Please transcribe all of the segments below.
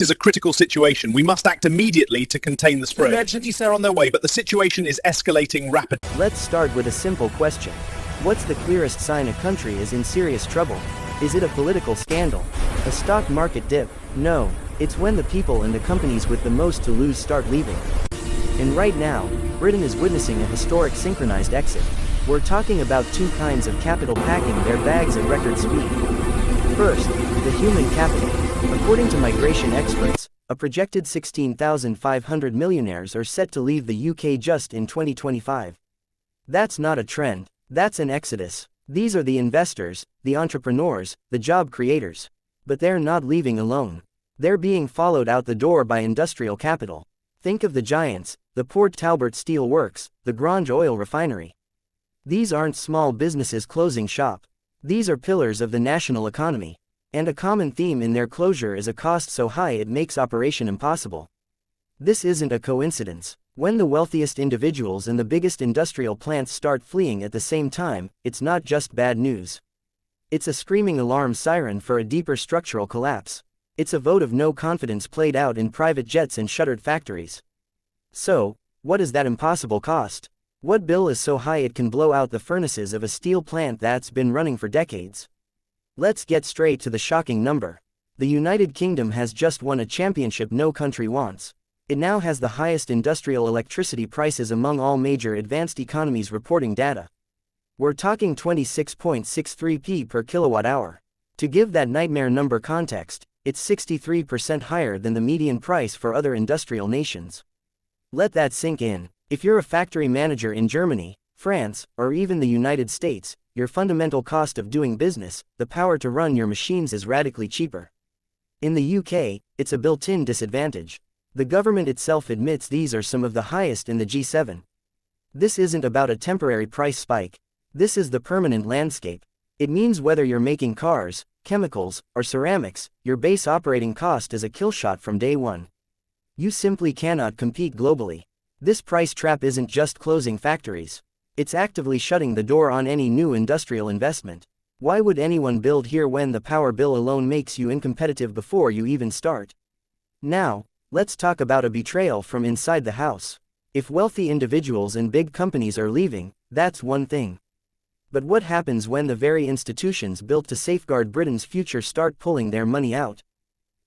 is a critical situation. We must act immediately to contain the spread. Emergencies are on their way, but the situation is escalating rapidly. Let's start with a simple question. What's the clearest sign a country is in serious trouble? Is it a political scandal? A stock market dip? No, it's when the people and the companies with the most to lose start leaving. And right now, Britain is witnessing a historic synchronized exit. We're talking about two kinds of capital packing their bags at record speed. First, the human capital. According to migration experts, a projected 16,500 millionaires are set to leave the UK just in 2025. That's not a trend, that's an exodus. These are the investors, the entrepreneurs, the job creators. But they're not leaving alone. They're being followed out the door by industrial capital. Think of the giants, the Port Talbot Steel Works, the Grange Oil Refinery. These aren't small businesses closing shop. These are pillars of the national economy. And a common theme in their closure is a cost so high it makes operation impossible. This isn't a coincidence. When the wealthiest individuals and the biggest industrial plants start fleeing at the same time, it's not just bad news. It's a screaming alarm siren for a deeper structural collapse. It's a vote of no confidence played out in private jets and shuttered factories. So, what is that impossible cost? What bill is so high it can blow out the furnaces of a steel plant that's been running for decades? Let's get straight to the shocking number. The United Kingdom has just won a championship no country wants. It now has the highest industrial electricity prices among all major advanced economies reporting data. We're talking 26.63p per kilowatt hour. To give that nightmare number context, it's 63% higher than the median price for other industrial nations. Let that sink in. If you're a factory manager in Germany, France, or even the United States, your fundamental cost of doing business, the power to run your machines, is radically cheaper. In the UK, it's a built-in disadvantage. The government itself admits these are some of the highest in the G7. This isn't about a temporary price spike. This is the permanent landscape. It means whether you're making cars, chemicals, or ceramics, your base operating cost is a killshot from day one. You simply cannot compete globally. This price trap isn't just closing factories. It's actively shutting the door on any new industrial investment. Why would anyone build here when the power bill alone makes you uncompetitive before you even start? Now, let's talk about a betrayal from inside the house. If wealthy individuals and big companies are leaving, that's one thing. But what happens when the very institutions built to safeguard Britain's future start pulling their money out?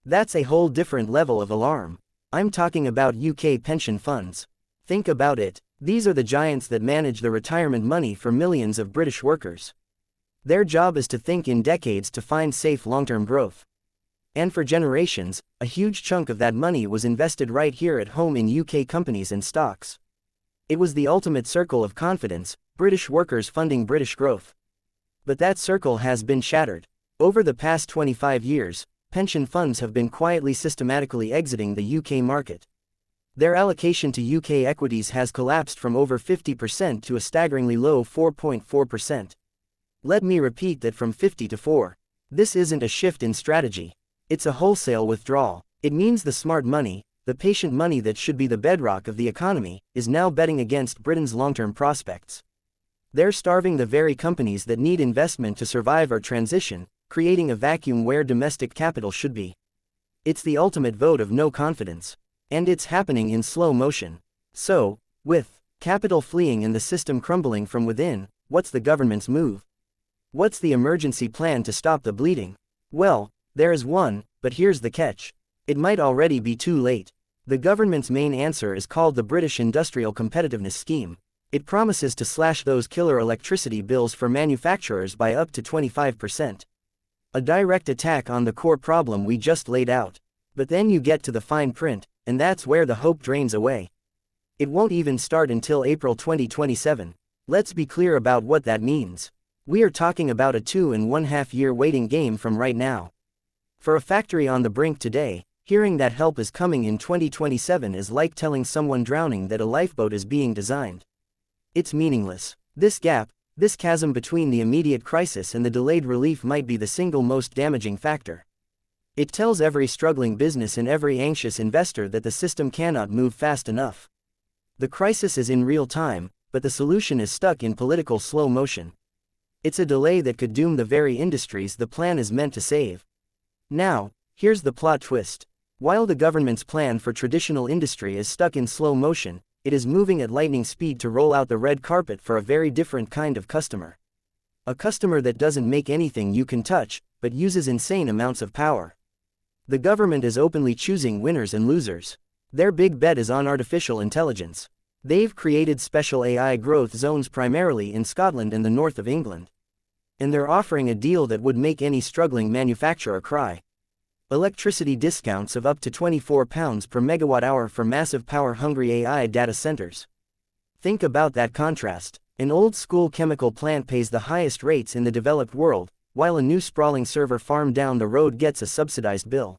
That's a whole different level of alarm. I'm talking about UK pension funds. Think about it. These are the giants that manage the retirement money for millions of British workers. Their job is to think in decades to find safe long-term growth. And for generations, a huge chunk of that money was invested right here at home in UK companies and stocks. It was the ultimate circle of confidence, British workers funding British growth. But that circle has been shattered. Over the past 25 years, pension funds have been quietly systematically exiting the UK market. Their allocation to UK equities has collapsed from over 50% to a staggeringly low 4.4%. Let me repeat that, from 50 to 4. This isn't a shift in strategy. It's a wholesale withdrawal. It means the smart money, the patient money that should be the bedrock of the economy, is now betting against Britain's long-term prospects. They're starving the very companies that need investment to survive or transition, creating a vacuum where domestic capital should be. It's the ultimate vote of no confidence. And it's happening in slow motion. So, with capital fleeing and the system crumbling from within, what's the government's move? What's the emergency plan to stop the bleeding? Well, there is one, but here's the catch. It might already be too late. The government's main answer is called the British Industrial Competitiveness Scheme. It promises to slash those killer electricity bills for manufacturers by up to 25%. A direct attack on the core problem we just laid out. But then you get to the fine print, and that's where the hope drains away. It won't even start until April 2027. Let's be clear about what that means. We are talking about a 2.5 year waiting game from right now. For a factory on the brink today, hearing that help is coming in 2027 is like telling someone drowning that a lifeboat is being designed. It's meaningless. This gap, this chasm between the immediate crisis and the delayed relief might be the single most damaging factor. It tells every struggling business and every anxious investor that the system cannot move fast enough. The crisis is in real time, but the solution is stuck in political slow motion. It's a delay that could doom the very industries the plan is meant to save. Now, here's the plot twist. While the government's plan for traditional industry is stuck in slow motion, it is moving at lightning speed to roll out the red carpet for a very different kind of customer. A customer that doesn't make anything you can touch, but uses insane amounts of power. The government is openly choosing winners and losers. Their big bet is on artificial intelligence. They've created special AI growth zones primarily in Scotland and the north of England. And they're offering a deal that would make any struggling manufacturer cry. Electricity discounts of up to £24 per megawatt hour for massive power-hungry AI data centers. Think about that contrast. An old-school chemical plant pays the highest rates in the developed world, while a new sprawling server farm down the road gets a subsidized bill.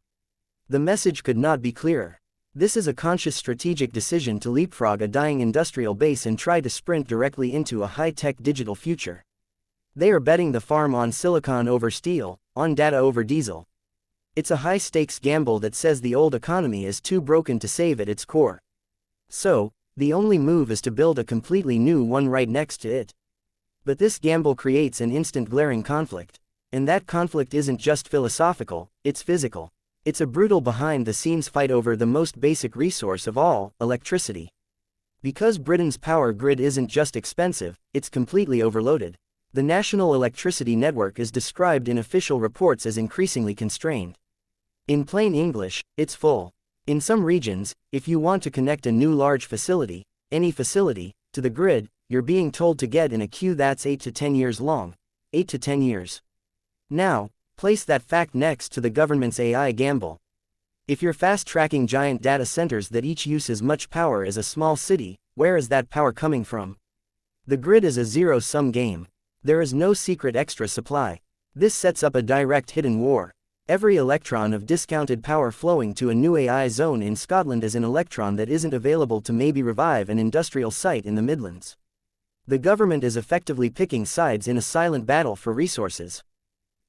The message could not be clearer. This is a conscious strategic decision to leapfrog a dying industrial base and try to sprint directly into a high-tech digital future. They are betting the farm on silicon over steel, on data over diesel. It's a high-stakes gamble that says the old economy is too broken to save at its core. So, the only move is to build a completely new one right next to it. But this gamble creates an instant glaring conflict. And that conflict isn't just philosophical, it's physical. It's a brutal behind-the-scenes fight over the most basic resource of all, electricity. Because Britain's power grid isn't just expensive, it's completely overloaded. The national electricity network is described in official reports as increasingly constrained. In plain English, it's full. In some regions, if you want to connect a new large facility, any facility, to the grid, you're being told to get in a queue that's 8 to 10 years long. 8 to 10 years. Now, place that fact next to the government's AI gamble. If you're fast-tracking giant data centers that each use as much power as a small city, where is that power coming from? The grid is a zero-sum game. There is no secret extra supply. This sets up a direct hidden war. Every electron of discounted power flowing to a new AI zone in Scotland is an electron that isn't available to maybe revive an industrial site in the Midlands. The government is effectively picking sides in a silent battle for resources.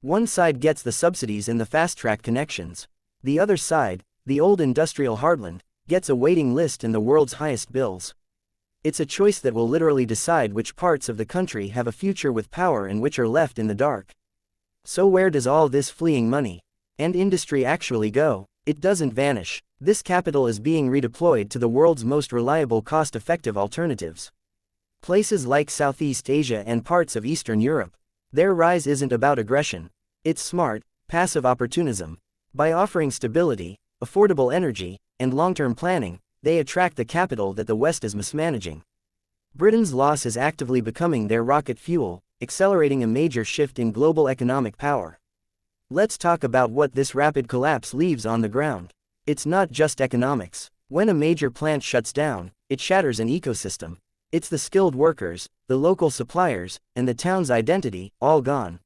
One side gets the subsidies and the fast-track connections. The other side, the old industrial heartland, gets a waiting list and the world's highest bills. It's a choice that will literally decide which parts of the country have a future with power and which are left in the dark. So where does all this fleeing money and industry actually go? It doesn't vanish. This capital is being redeployed to the world's most reliable cost-effective alternatives. Places like Southeast Asia and parts of Eastern Europe. Their rise isn't about aggression. It's smart, passive opportunism. By offering stability, affordable energy, and long-term planning, they attract the capital that the West is mismanaging. Britain's loss is actively becoming their rocket fuel, accelerating a major shift in global economic power. Let's talk about what this rapid collapse leaves on the ground. It's not just economics. When a major plant shuts down, it shatters an ecosystem. It's the skilled workers, the local suppliers, and the town's identity, all gone.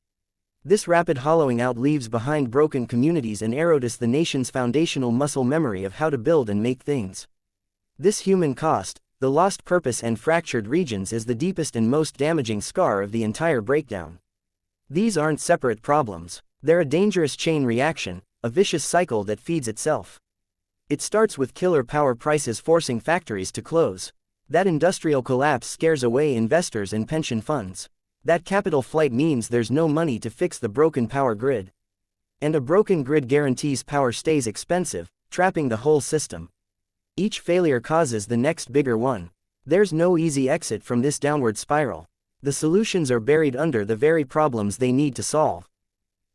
This rapid hollowing out leaves behind broken communities and erodes the nation's foundational muscle memory of how to build and make things. This human cost, the lost purpose and fractured regions is the deepest and most damaging scar of the entire breakdown. These aren't separate problems. They're a dangerous chain reaction, a vicious cycle that feeds itself. It starts with killer power prices forcing factories to close. That industrial collapse scares away investors and pension funds. That capital flight means there's no money to fix the broken power grid. And a broken grid guarantees power stays expensive, trapping the whole system. Each failure causes the next bigger one. There's no easy exit from this downward spiral. The solutions are buried under the very problems they need to solve.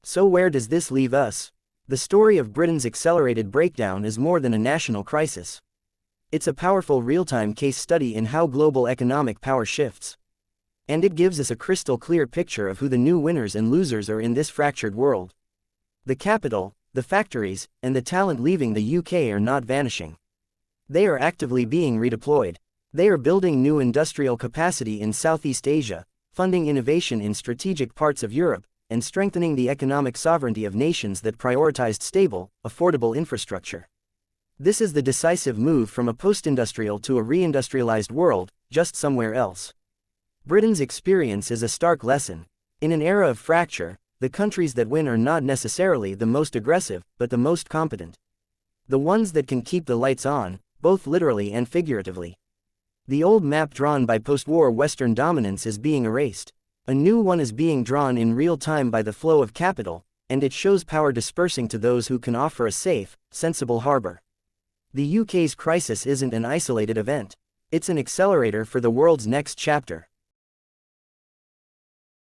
So where does this leave us? The story of Britain's accelerated breakdown is more than a national crisis. It's a powerful real-time case study in how global economic power shifts. And it gives us a crystal clear picture of who the new winners and losers are in this fractured world. The capital, the factories, and the talent leaving the UK are not vanishing. They are actively being redeployed. They are building new industrial capacity in Southeast Asia, funding innovation in strategic parts of Europe, and strengthening the economic sovereignty of nations that prioritized stable, affordable infrastructure. This is the decisive move from a post-industrial to a reindustrialized world, just somewhere else. Britain's experience is a stark lesson. In an era of fracture, the countries that win are not necessarily the most aggressive, but the most competent. The ones that can keep the lights on, both literally and figuratively. The old map drawn by post-war Western dominance is being erased. A new one is being drawn in real time by the flow of capital, and it shows power dispersing to those who can offer a safe, sensible harbor. The UK's crisis isn't an isolated event. It's an accelerator for the world's next chapter.